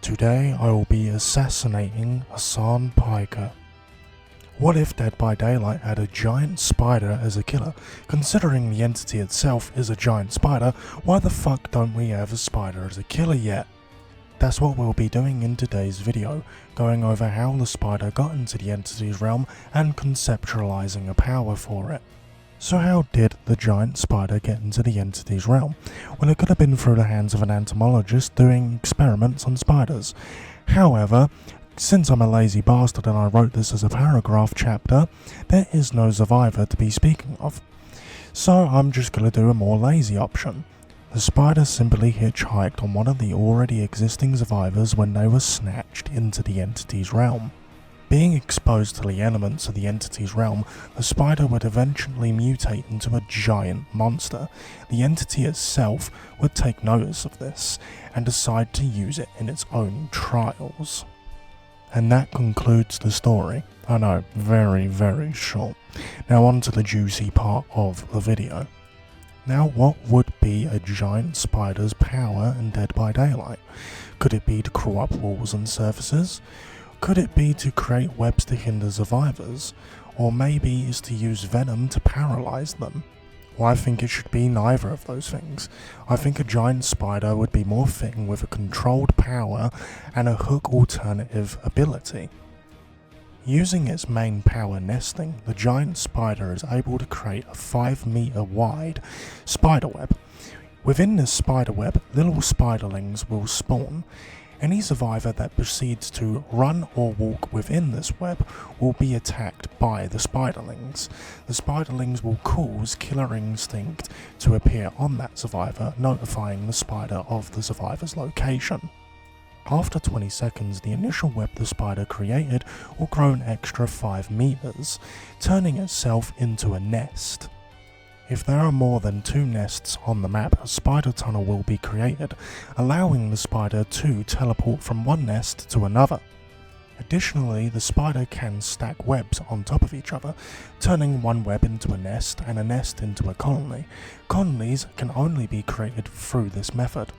Today I will be assassinating Hassan Piker. What if Dead by Daylight had a giant spider as a killer? Considering the entity itself is a giant spider, why the fuck don't we have a spider as a killer yet? That's what we'll be doing in today's video, going over how the spider got into the entity's realm and conceptualizing a power for it. So how did the giant spider get into the entity's realm? Well, it could have been through the hands of an entomologist doing experiments on spiders. However, since I'm a lazy bastard and I wrote this as a paragraph chapter, there is no survivor to be speaking of. So I'm just going to do a more lazy option. The spider simply hitchhiked on one of the already existing survivors when they were snatched into the entity's realm. Being exposed to the elements of the entity's realm, the spider would eventually mutate into a giant monster. The entity itself would take notice of this and decide to use it in its own trials. And that concludes the story. I know, very short. Now on to the juicy part of the video. Now what would be a giant spider's power in Dead by Daylight? Could it be to crawl up walls and surfaces? Could it be to create webs to hinder survivors? Or maybe it's to use venom to paralyze them? Well, I think it should be neither of those things. I think a giant spider would be more fitting with a controlled power and a hook alternative ability. Using its main power nesting, the giant spider is able to create a 5-meter wide spider web. Within this spider web, little spiderlings will spawn. Any survivor that proceeds to run or walk within this web will be attacked by the spiderlings. The spiderlings will cause killer instinct to appear on that survivor, notifying the spider of the survivor's location. After 20 seconds, the initial web the spider created will grow an extra 5 meters, turning itself into a nest. If there are more than 2 nests on the map, a spider tunnel will be created, allowing the spider to teleport from one nest to another. Additionally, the spider can stack webs on top of each other, turning one web into a nest and a nest into a colony. Colonies can only be created through this method.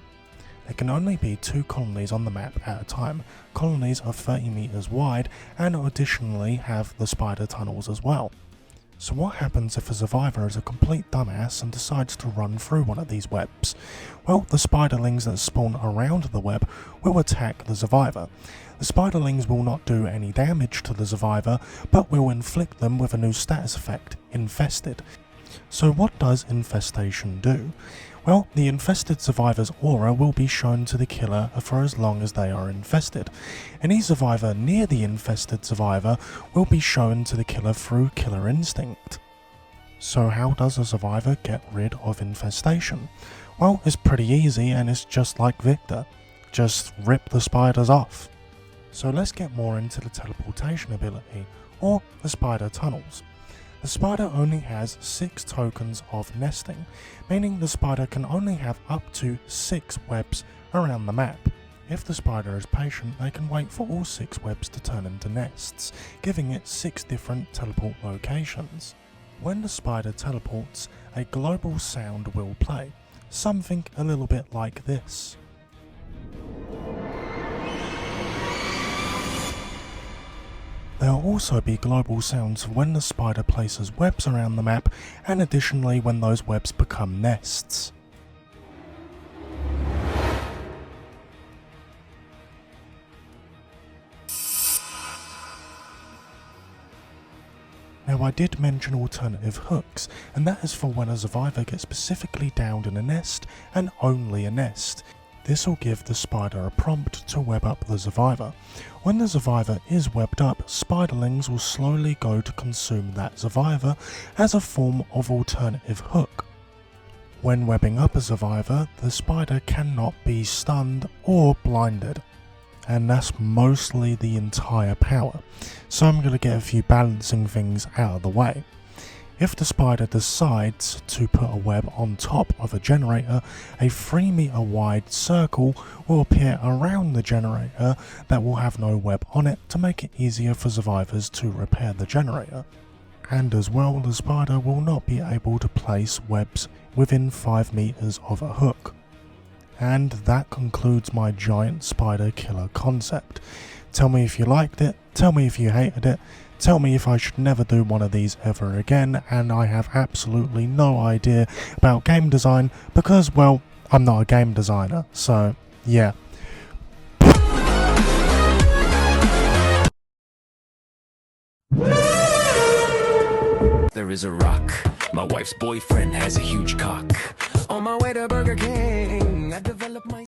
There can only be 2 colonies on the map at a time. Colonies are 30 meters wide and additionally have the spider tunnels as well. So what happens if a survivor is a complete dumbass and decides to run through one of these webs? Well, the spiderlings that spawn around the web will attack the survivor. The spiderlings will not do any damage to the survivor, but will inflict them with a new status effect, Infested. So what does Infestation do? Well, the infested survivor's aura will be shown to the killer for as long as they are infested. Any survivor near the infested survivor will be shown to the killer through killer instinct. So how does a survivor get rid of infestation? Well, it's pretty easy and it's just like Victor. Just rip the spiders off. So let's get more into the teleportation ability, or the spider tunnels. The spider only has 6 tokens of nesting, meaning the spider can only have up to 6 webs around the map. If the spider is patient, they can wait for all 6 webs to turn into nests, giving it 6 different teleport locations. When the spider teleports, a global sound will play, something a little bit like this. There will also be global sounds when the spider places webs around the map, and additionally when those webs become nests. Now I did mention alternative hooks, and that is for when a survivor gets specifically downed in a nest, and only a nest. This will give the spider a prompt to web up the survivor. When the survivor is webbed up, spiderlings will slowly go to consume that survivor as a form of alternative hook. When webbing up a survivor, the spider cannot be stunned or blinded. And that's mostly the entire power. So I'm going to get a few balancing things out of the way. If the spider decides to put a web on top of a generator, a 3-meter wide circle will appear around the generator that will have no web on it to make it easier for survivors to repair the generator. And as well, the spider will not be able to place webs within 5 meters of a hook. And that concludes my giant spider killer concept. Tell me if you liked it, tell me if you hated it, tell me if I should never do one of these ever again, and I have absolutely no idea about game design because, well, I'm not a game designer, so yeah. There is a rock. My wife's boyfriend has a huge cock. On my way to Burger King, I developed my